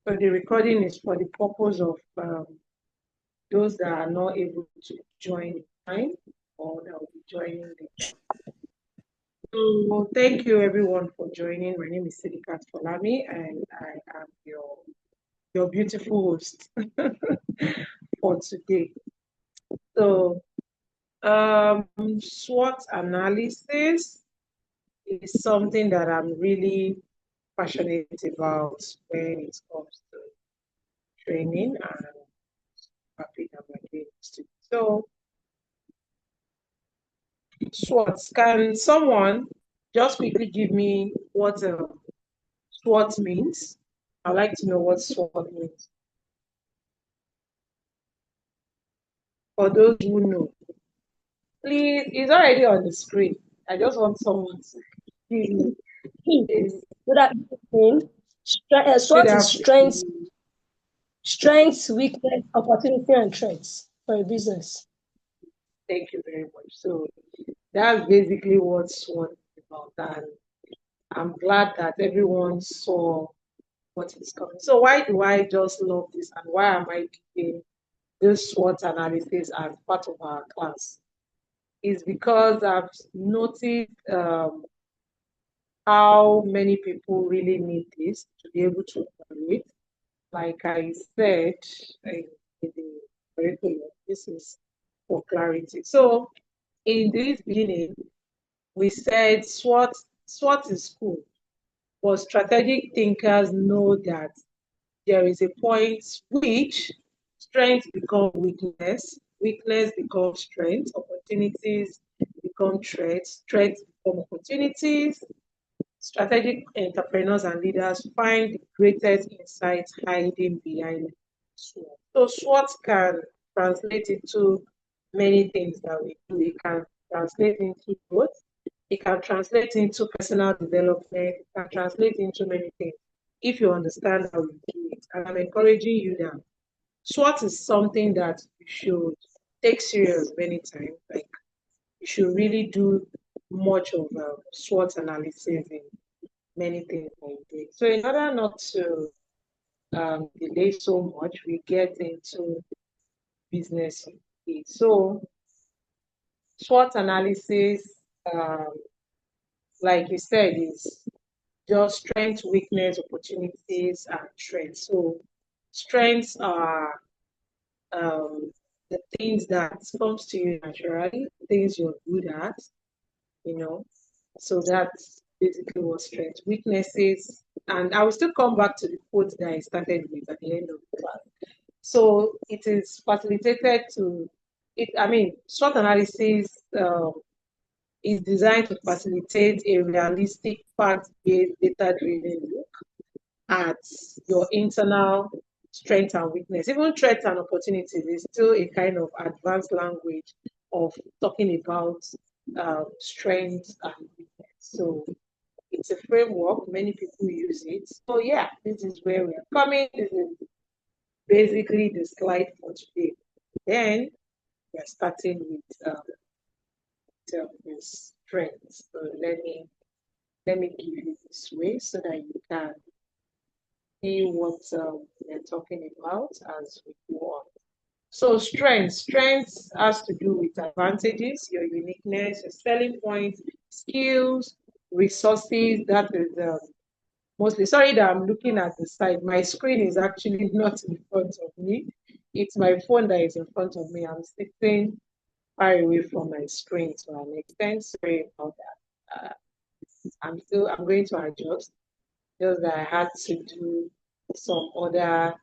So the recording is for the purpose of those that are not able to join in time or that will be joining later. So thank you everyone for joining. My name is Sidikat Folami and I am your beautiful host for today. So SWOT analysis is something that I'm really passionate about when it comes to training, and happy that we're doing this today. So SWOT, can someone just quickly give me what SWOT means? I'd like to know what SWOT means. For those who know, please, it's already on the screen. I just want someone to give me. Good afternoon. SWOT is strengths, weakness, opportunity, and threats for a business. Thank you very much. So that's basically what SWOT is about, and I'm glad that everyone saw what is coming. So why do I just love this, and why am I doing this SWOT analysis as part of our class? Is because I've noticed how many people really need this to be able to operate. Like I said in the curriculum, this is for clarity. So in this beginning, we said SWOT is cool, but strategic thinkers know that there is a point which strength becomes weakness, weakness becomes strength, opportunities become threats, threats become opportunities. Strategic entrepreneurs and leaders find the greatest insights hiding behind SWOT. So SWOT can translate into many things that we do. It can translate into growth. It can translate into personal development. It can translate into many things if you understand how you do it. And I'm encouraging you that SWOT is something that you should take serious many times. Like you should really do much of SWOT analysis in many things that you do. So in order not to delay so much, we get into business. So SWOT analysis, um, like you said, is just strengths, weakness, opportunities, and threats. So strengths are the things that comes to you naturally, things you're good at, you know. So that's basically what strengths. Weaknesses, and I will still come back to the quote that I started with at the end of the class. So it is facilitated to it. I mean, SWOT analysis is designed to facilitate a realistic, fact-based, data-driven look at your internal strength and weakness. Even threats and opportunities is still a kind of advanced language of talking about strength and weakness. So it's a framework, many people use it. So yeah, this is where we are coming. This is basically the slide for today. Then we're starting with this strength. So let me give you this way so that you can see what we're talking about as we go on. So strength has to do with advantages, your uniqueness, your selling points, skills, resources. That is mostly. Sorry that I'm looking at the side. My screen is actually not in front of me. It's my phone that is in front of me. I'm sitting far away from my screen to an extent. Sorry about that. I'm going to adjust. Just that I had to do some other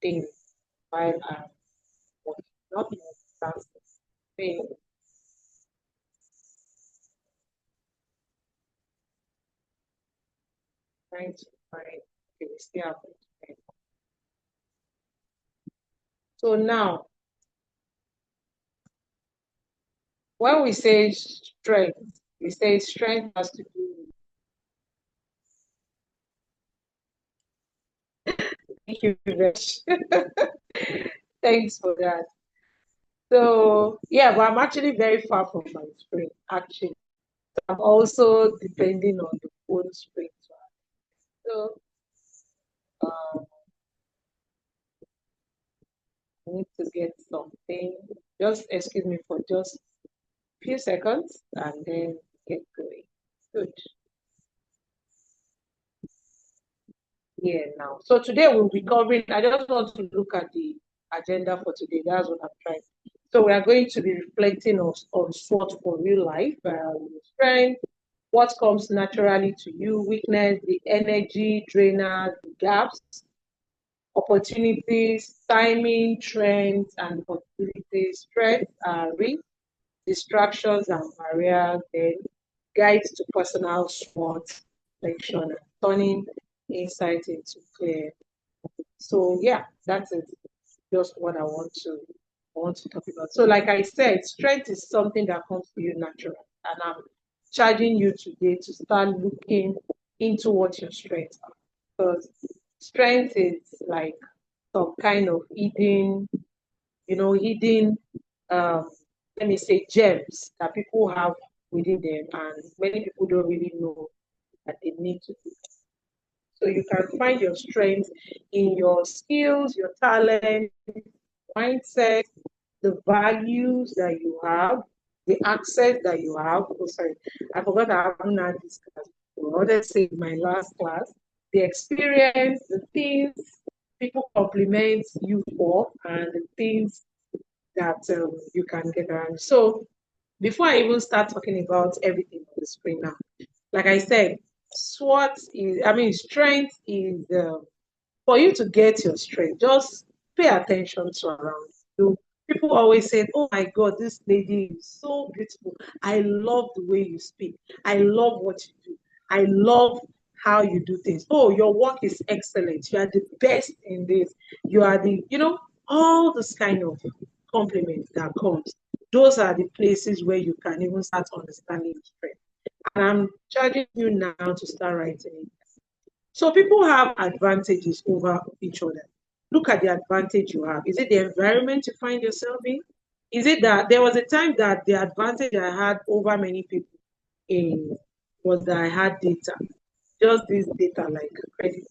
things while I'm working. Not multitasking. Trying to find. Okay, we still have it. So now, when we say strength, we say strength has to do with. Thank you very much. Thanks for that. So yeah, but I'm actually very far from my screen. Actually, I'm also depending on the phone screen. So I need to get something. Just excuse me for just a few seconds and then get going. Good. Yeah, now. So today we'll be covering, I just want to look at the agenda for today. That's what I'm trying. So we are going to be reflecting on SWOT for real life, strength, what comes naturally to you, weakness, the energy, drainers, the gaps, opportunities, timing, trends, and possibilities, strengths, risk, distractions and barriers, then guides to personal SWOT selection and turning insight into clear. So yeah, that's it. Just what I want to talk about. So like I said, strength is something that comes to you naturally. And I'm charging you today to start looking into what your strengths are. Because strength is like some kind of hidden um let me say gems that people have within them and many people don't really know that they need to do. So you can find your strength in your skills, your talent, mindset, the values that you have, the access that you have. Oh, sorry, I forgot I haven't had this class before. Let's say my last class, the experience, the things people compliment you for, and the things that you can get around. So before I even start talking about everything on the screen now, like I said, strength is for you to get your strength, just pay attention to around you. People always say, "Oh my God, this lady is so beautiful. I love the way you speak. I love what you do. I love how you do things. Oh, your work is excellent. You are the best in this. You are all this kind of compliments that comes. Those are the places where you can even start understanding your strength. And I'm charging you now to start writing it. So people have advantages over each other. Look at the advantage you have. Is it the environment you find yourself in? Is it that there was a time that the advantage I had over many people in was that I had data, just this data like credit.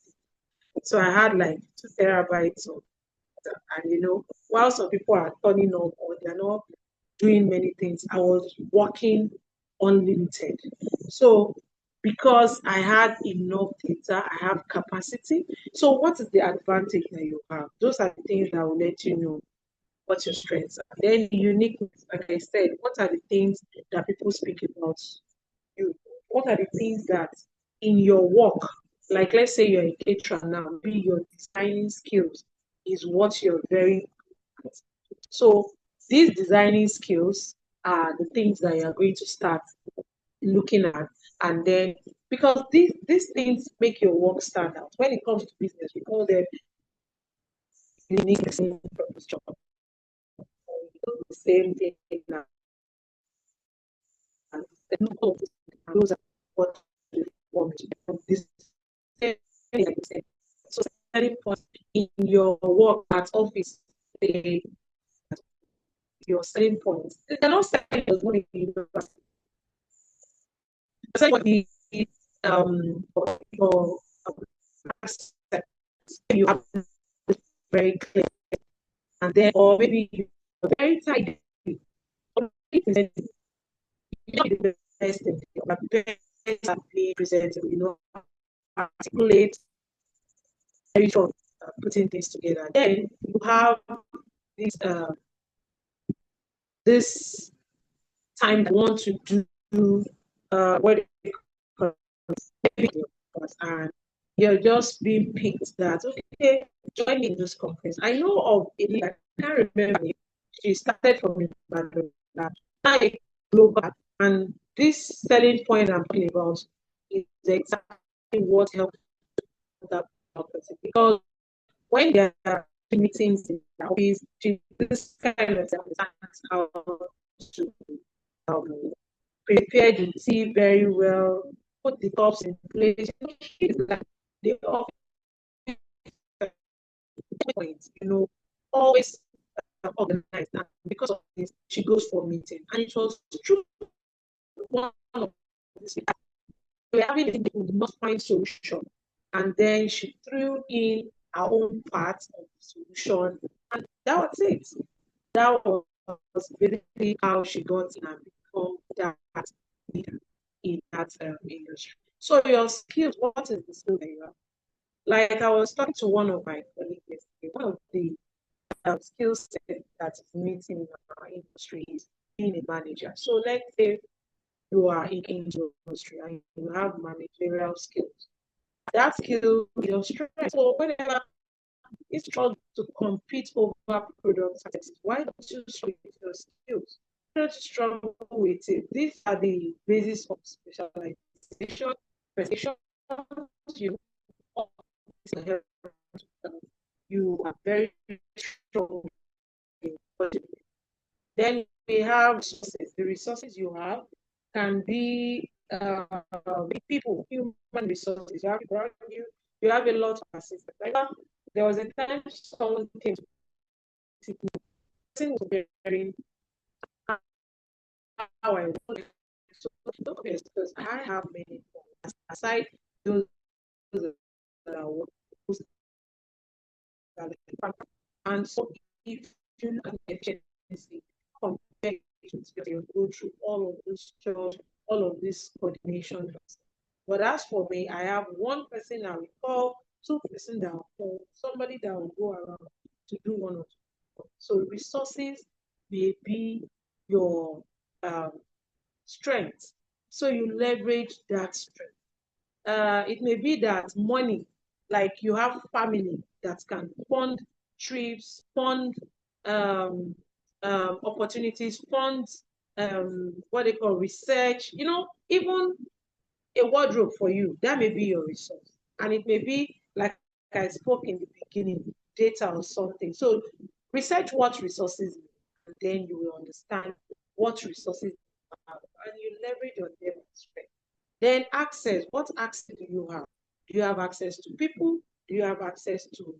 So I had like 2 terabytes of data, and while some people are turning up or they're not doing many things, I was working unlimited. So because I had enough data, I have capacity. So what is the advantage that you have? Those are the things that will let you know what your strengths are. Then uniqueness, like I said, what are the things that people speak about you? What are the things that in your work, like let's say you're a caterer now, maybe your designing skills is what you're very good at. So these designing skills are the things that you're going to start looking at, and then because these things make your work stand out. When it comes to business, we call them unique purpose job. We do the same thing now. And those are what we want to do. This same thing like you said. So starting point in your work at office, your selling points. They're not selling your money in university. They're selling what the your you have very clear, and then or maybe you're very tight. You the best thing, but best be presented, articulate, very short, putting things together. Then you have this this time that you want to do what and you're just being picked that okay, join me in this conference. I know of it, I can't remember it. She started from Ibadan, I global, and this selling point I'm talking about is exactly what helps that person because when there are meetings in the office, this kind of understands how to um, prepare the tea very well, put the cups in place. They all point, always organized. And because of this, she goes for a meeting. And it was true. One of this, we are having a meeting, we did not find solution. and then she threw in her own part of the solution, and that was it. That was basically how she got in and become that leader in that industry. So your skills, what is the skill that you have? Like I was talking to one of my colleagues yesterday, one of the skill set that is missing in our industry is being a manager. So let's say you are in the industry and you have managerial skills. That skill is your strength. So whenever you struggle to compete over products, why don't you struggle with your skills? Don't struggle with it. These are the basis of specialization, precision. You you are very strong in what you do. Then we have resources. The resources you have can be people, human resources. You have you have a lot of assistance. Like there was a time someone came to see me, person was very how I want. So because I have many aside those that are and so if you look at the efficiency compared to you go through all of this church, all of this coordination. But as for me, I have one person I will call, two person that will call, somebody that will go around to do one or two. So resources may be your um, strength. So you leverage that strength. It may be that money, like you have family that can fund trips, fund um, opportunities, fund what they call research, even a wardrobe for you, that may be your resource. And it may be, like I spoke in the beginning, data or something. So research what resources, and then you will understand what resources you have, and you leverage on them with strength. Then access, what access do you have? Do you have access to people? Do you have access to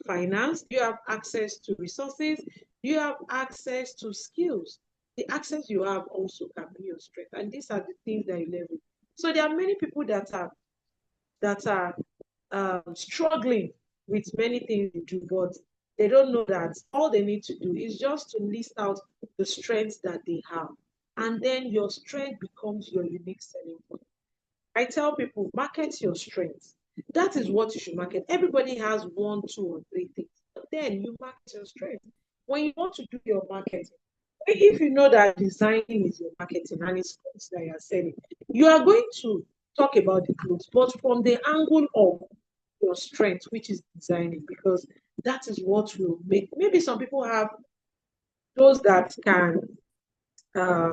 finance? Do you have access to resources? Do you have access to skills? The access you have also can be your strength. And these are the things that you leverage. So there are many people that are struggling with many things they do, but they don't know that all they need to do is just to list out the strengths that they have. And then your strength becomes your unique selling point. I tell people, market your strengths. That is what you should market. Everybody has one, two, or three things. But then you market your strength. When you want to do your marketing, if you know that designing is your marketing and it's clothes that you're selling, you are going to talk about the clothes, but from the angle of your strength, which is designing, because that is what will make. Maybe some people have those that can uh,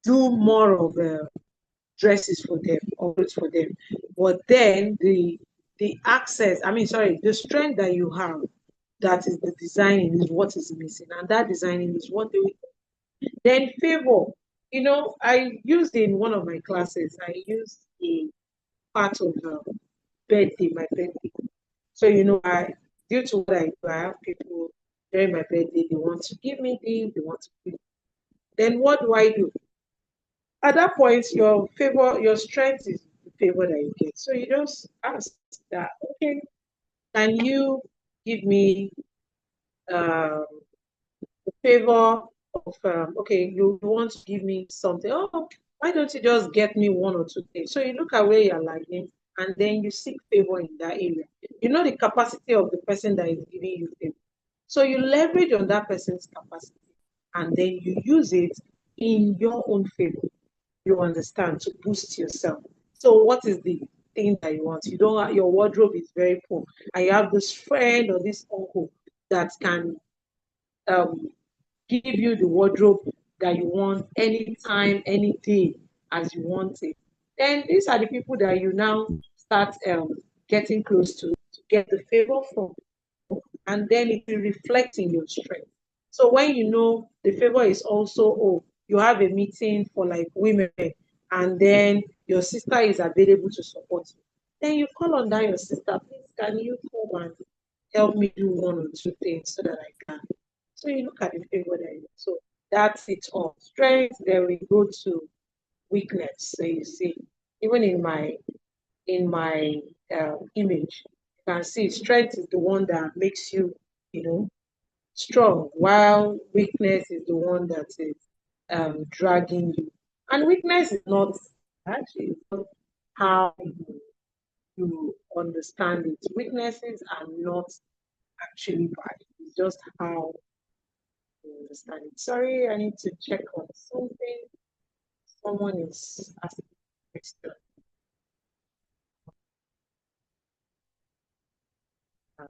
do more of dresses for them or clothes for them, but then the access, I mean, sorry, the strength that you have, that is the designing, is what is missing, and that designing is what they will. Then favor, I used in one of my classes, I used a part of birthday, my birthday. So, due to what I do, I have people during my birthday, they want to give me things, they want to give. Then what do I do? At that point, your favor, your strength is the favor that you get. So you just ask that, okay, can you give me um, the favor of, okay, you want to give me something. Oh, why don't you just get me one or two things? So you look at where you're lagging and then you seek favor in that area. You know the capacity of the person that is giving you favor. So you leverage on that person's capacity and then you use it in your own favor. You understand, to boost yourself. So what is the thing that you want? You don't have, your wardrobe is very poor, and you have this friend or this uncle that can um, give you the wardrobe that you want anytime, any day as you want it. Then these are the people that you now start getting close to get the favor from, and then it will reflect in your strength. So when you know the favor is also, oh, you have a meeting for like women, and then your sister is available to support you, then you call on that your sister, please, can you come and help me do one or two things so that I can. So you look at the favor that you. So that's it all. Strength, then we go to weakness. So you see, even in my in my image. You can see strength is the one that makes you, strong, while weakness is the one that is dragging you. And weakness is not actually it's not how you understand it. Weaknesses are not actually bad. It's just how you understand it. Sorry, I need to check on something. Someone is asking a question. Uh,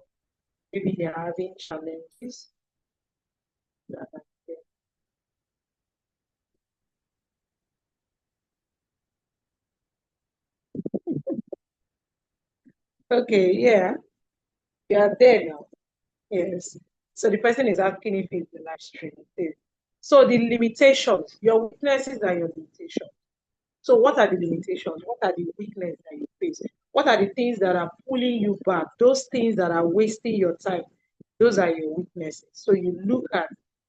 Maybe they're having challenges. that are there. Okay, yeah, you are there now. Yes. So the person is asking if it's the live stream. It is. So the limitations, your weaknesses are your limitations. So what are the limitations? What are the weaknesses that you face? What are the things that are pulling you back? Those things that are wasting your time, those are your weaknesses. So you look at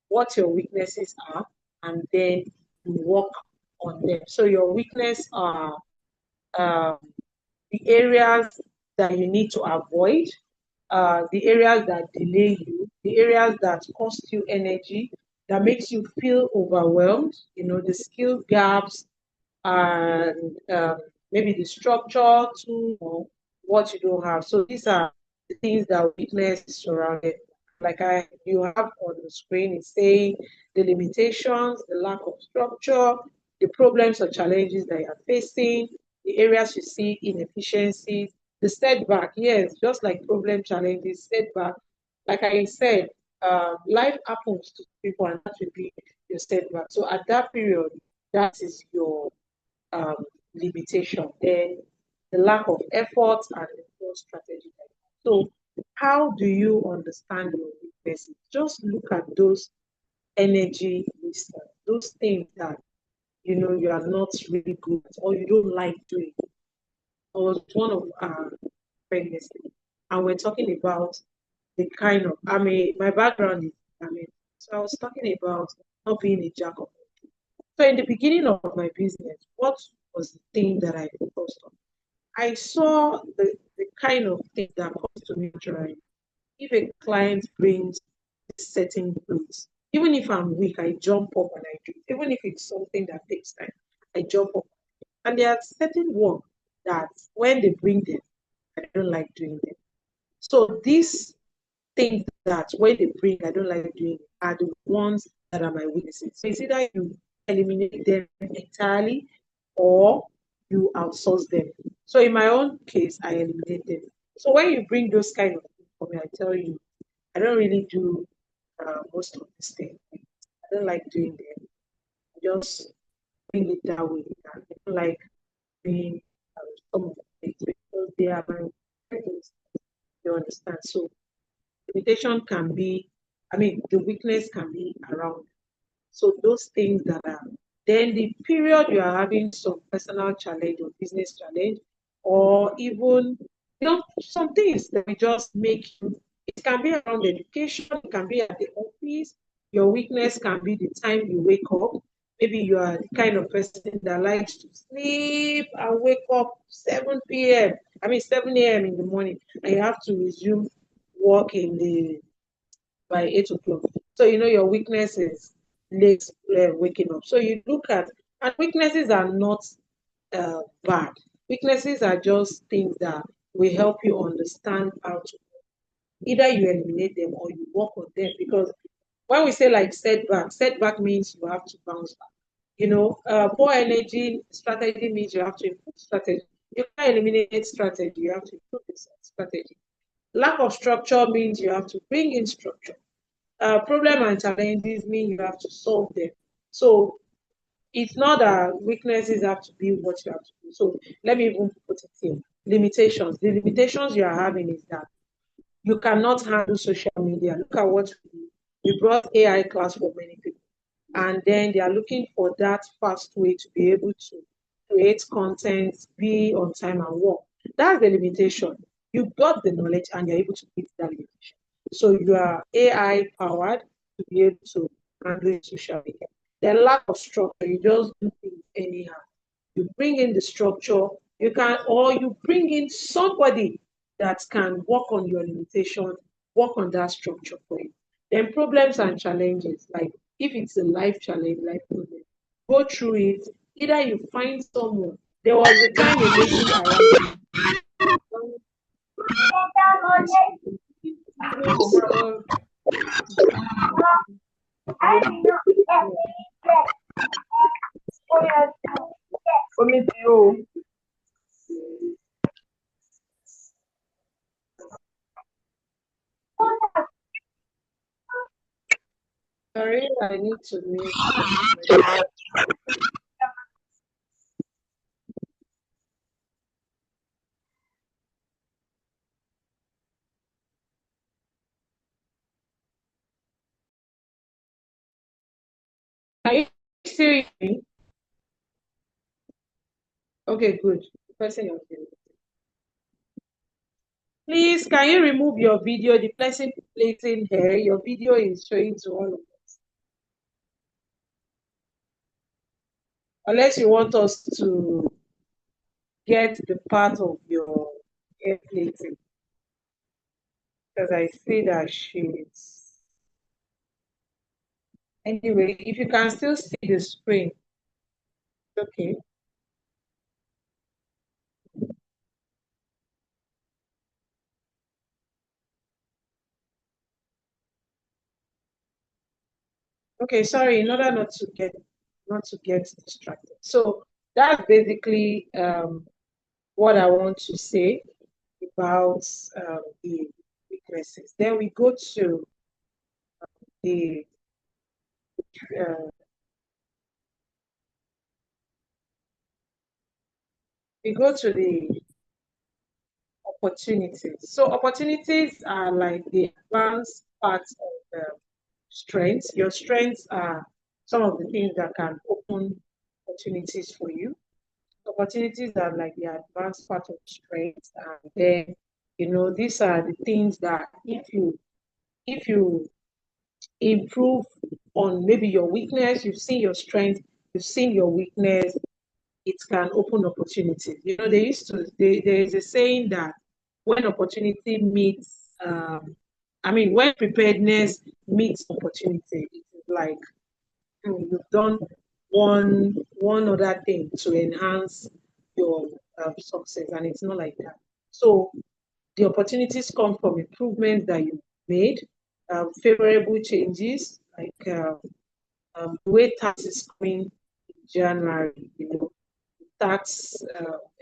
what your weaknesses are and then you work on them. So your weakness are um, the areas that you need to avoid, the areas that delay you, the areas that cost you energy, that makes you feel overwhelmed, the skill gaps, and maybe the structure to what you don't have. So these are the things that weakness is surrounded. Like you have on the screen, it's saying the limitations, the lack of structure, the problems or challenges that you're facing, the areas you see inefficiencies, the setback. Yes, just like problem challenges, setback. Like I said, life happens to people, and that will be your setback. So at that period, that is your um, limitation, then the lack of effort and the poor strategy. So, how do you understand your weaknesses? Just look at those energy wasters, those things that you are not really good at or you don't like doing. I was one of our friends yesterday, and we're talking about the kind of my background is so I was talking about not being a jack of. So in the beginning of my business, what was the thing that I focused on? I saw the kind of thing that comes to me naturally. If a client brings a certain goods, even if I'm weak, I jump up and I do it. Even if it's something that takes time, I jump up. And there are certain work that when they bring them, I don't like doing them. So these things that when they bring, I don't like doing are the ones that are my weaknesses. So it's either you eliminate them entirely or you outsource them. So in my own case, I eliminate them. So when you bring those kind of things for me, I tell you, I don't really do most of these things. I don't like doing them. I just bring it that way. I don't like doing some of the things because they are my weaknesses. You understand? So limitation can be, the weakness can be around. So those things that are, then the period you are having some personal challenge or business challenge, or even, some things that will just make you, it can be around education, it can be at the office. Your weakness can be the time you wake up. Maybe you are the kind of person that likes to sleep and wake up 7 p.m. 7 a.m. in the morning, and you have to resume work in the by 8 o'clock. So your weakness is late waking up. So you look at, and weaknesses are not bad. Weaknesses are just things that will help you understand how to either you eliminate them or you work on them. Because when we say like setback means you have to bounce back. Poor energy strategy means you have to improve strategy. You can't eliminate strategy, you have to improve the strategy. Lack of structure means you have to bring in structure. Problem and challenges mean you have to solve them. So it's not that weaknesses have to be what you have to do. So let me even put it in limitations. The limitations you are having is that you cannot handle social media. Look at what we do. We brought AI class for many people, and then they are looking for that fast way to be able to create content, be on time and work. That's the limitation. You got the knowledge and you're able to meet that limitation. So you are AI powered to be able to handle social media. The lack of structure, you just do things anyhow. You bring in the structure, You can, or you bring in somebody that can work on your limitation, work on that structure for you. Then problems and challenges, like if it's a life challenge, life problem, go through it. Either you find someone. There was a time a lady around me. So, Omi ti o. sorry, I need to mute. Are you still hearing me? Okay, good. The person you're hearing. Please, can you remove your video? The person placing here, your video is showing to all of us. Unless you want us to get the part of your hair plating. Because I see that she's. Anyway, if you can still see the screen, it's okay. Okay, sorry, in order not to get distracted. So that's basically what I want to say about the weaknesses. Then the uh, we go to the opportunities. So opportunities are like the advanced parts of strengths. Your strengths are some of the things that can open opportunities for you. Opportunities are like the advanced part of strengths, and then these are the things that if you improve on maybe your weakness, you've seen your strength, you've seen your weakness, it can open opportunities. There is a saying that when opportunity meets, when preparedness meets opportunity, it is like you've done one other thing to enhance your success, and it's not like that. So the opportunities come from improvements that you made, favorable changes, like the way tax is coming in January, tax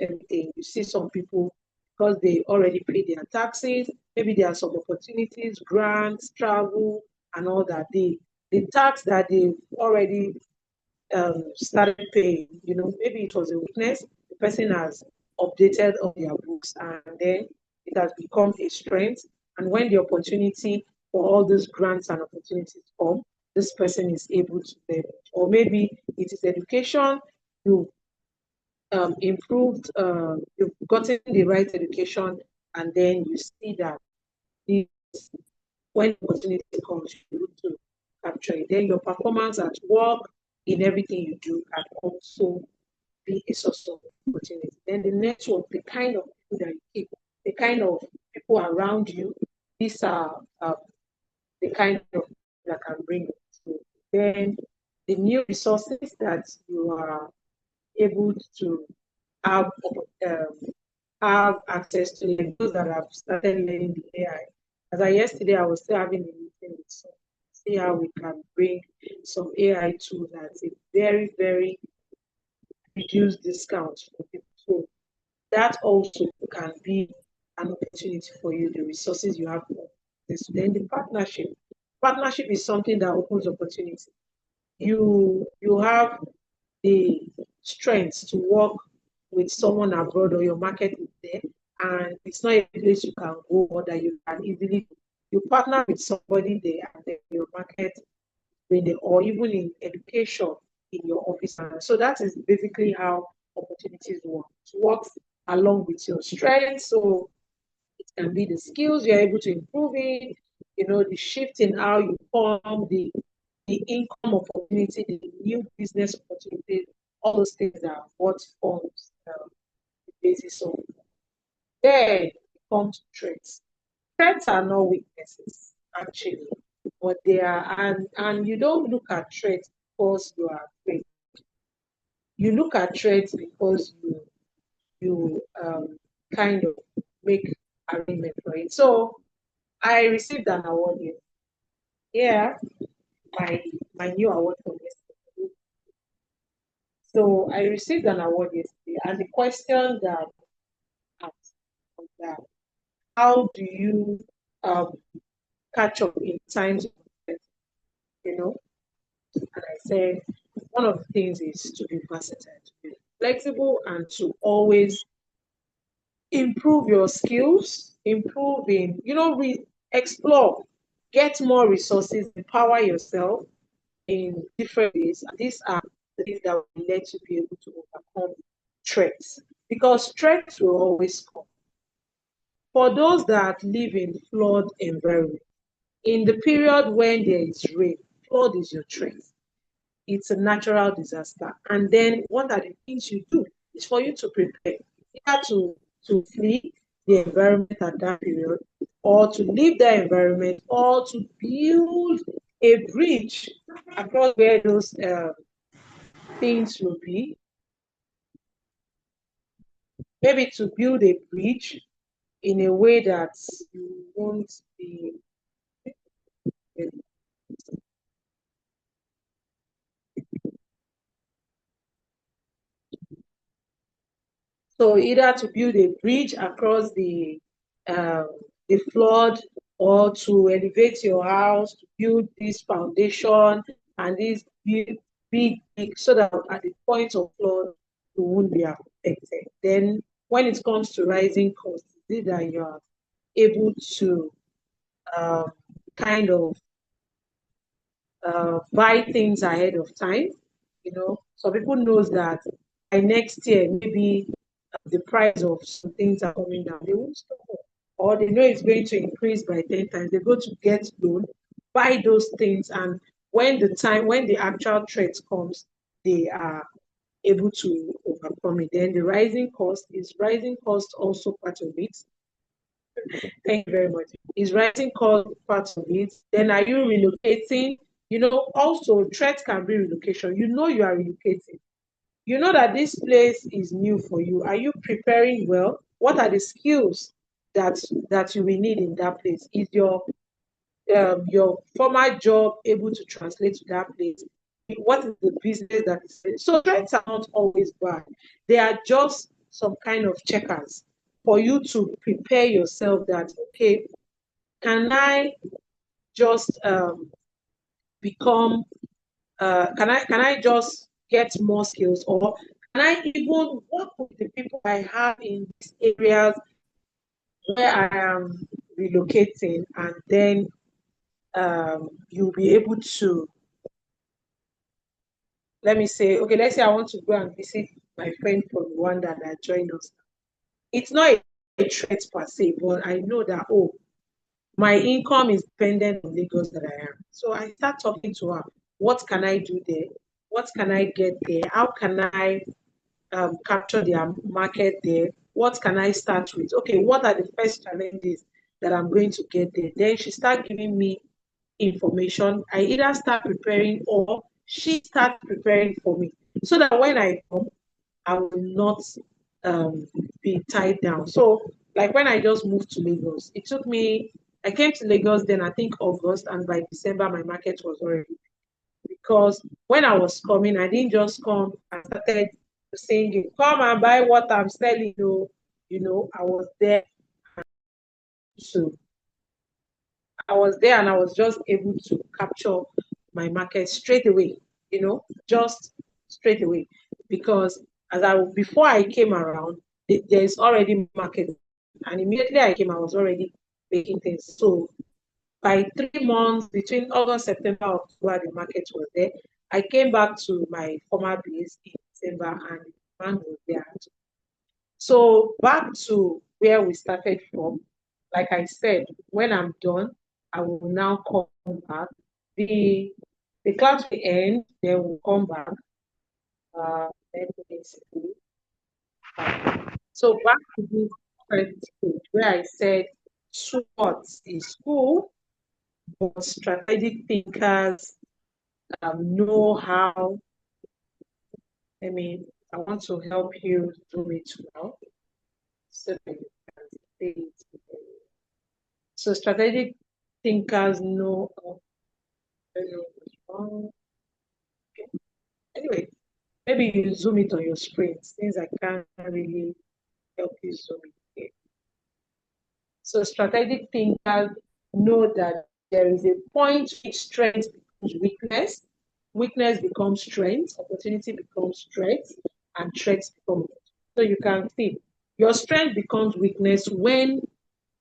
everything. You see some people because they already pay their taxes. Maybe there are some opportunities, grants, travel, and all that. The tax that they've already started paying, maybe it was a weakness. The person has updated on their books, and then it has become a strength. And when the opportunity for all these grants and opportunities come, this person is able to leverage. Or maybe it is education. You improved, you've gotten the right education, and then you see that the, when opportunity comes, you're able to capture it. Then your performance at work, in everything you do, can also be a source of opportunity. Then the network, the kind of people that you keep, the kind of people around you, these are the kind of people that can bring it through. Then the new resources that you are able to have um, have access to, like those that have started learning the AI. As I yesterday, I was still having a meeting with some, see how we can bring some AI tools at a very, very reduced discount for people. So that also can be an opportunity for you, the resources you have for this. Then the partnership. Partnership is something that opens opportunity. You have the strength to work with someone abroad, or your market is there, and it's not a place you can go, or that you can easily you partner with somebody there, and then your market in the, or even in education in your office. So that is basically how opportunities work. It works along with your strengths. So it can be the skills you're able to improve in, the shift in how you form, the income opportunity, the new business opportunities, all those things are what forms basis of. Then it comes to traits. Traits are not weaknesses, actually, but they are, and you don't look at traits because you are afraid. You look at traits because you kind of make arrangement for it. So I received an award yesterday. Yeah, my new award from yesterday. So I received an award yesterday, and the question that I asked was that how do you um, catch up in times of uncertainty, you know? And I said one of the things is to be versatile, to be flexible, and to always improve your skills, improve in, explore, get more resources, empower yourself in different ways. And these are the things that will let you be able to overcome threats because threats will always come. For those that live in flood environment, in the period when there is rain, flood is your threat. It's a natural disaster. And then what are the things you do? It's for you to prepare, either to flee the environment at that period, or to leave that environment, or to build a bridge across where those things will be. Maybe to build a bridge in a way that you won't be. So either to build a bridge across um, the flood, or to elevate your house, to build this foundation and this big, so that at the point of flood you won't be affected. Then when it comes to rising costs, is that you are able to um, kind of buy things ahead of time. Some people knows that by next year maybe the price of some things are coming down. They won't stop up. Or they know it's going to increase by 10 times. They go to get loan, buy those things, and when the actual threat comes, they are able to overcome it. Then the rising cost also part of it. Thank you very much. Is rising cost part of it? Then are you relocating? Also threat can be relocation. You are relocating. You know that this place is new for you. Are you preparing well? What are the skills that you will need in that place? Is your former job able to translate to that place? What is the business that is so threats are not always bad. They are just some kind of checkers for you to prepare yourself that okay, can I just become can I just get more skills, or can I even work with the people I have in these areas where I am relocating, and then you'll be able to, let me say, okay, let's say I want to go and visit my friend from Rwanda that joined us. It's not a threat per se, but I know that, oh, my income is dependent on Lagos that I am. So I start talking to her. What can I do there? What can I get there? How can I capture their market there? What can I start with? Okay, what are the first challenges that I'm going to get there? Then she start giving me information. I either start preparing or she start preparing for me, so that when I come, I will not be tied down. So, like when I just moved to Lagos, it took me. I came to Lagos then I think August, and by December my market was already, because when I was coming, I didn't just come and started saying, "Come and buy what I'm selling." I was there to I was there and I was just able to capture my market straight away, just straight away. Because before I came around, there's already market. And immediately I came, I was already making things. So by 3 months, between August, September, October, the market was there. I came back to my former base in December and the demand was there. So back to where we started from, like I said, when I'm done, I will now come back. The the class will end, then we'll come back. Then basically, So back to this first page where I said SWOT is cool, but strategic thinkers know how. I mean, I want to help you do it well so that you can say it. So strategic thinkers know. I don't know what's wrong. Okay. Anyway, maybe you zoom it on your screen since I can't really help you zoom it here. So strategic thinkers know that there is a point which strength becomes weakness, weakness becomes strength, opportunity becomes threat, and threats become. So you can see your strength becomes weakness when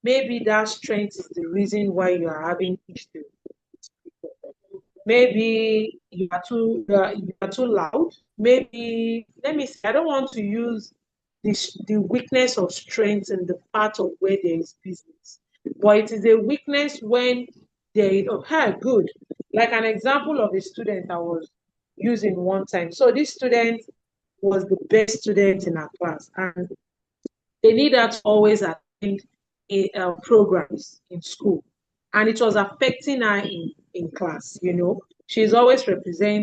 maybe that strength is the reason why you are having issues. Maybe you are too loud. Maybe let me see. I don't want to use the weakness of strength in the part of where there is business, but it is a weakness when there is good. Like an example of a student I was using one time. So this student was the best student in our class, and they need her to always attend programs in school, and it was affecting her in class. She's always representing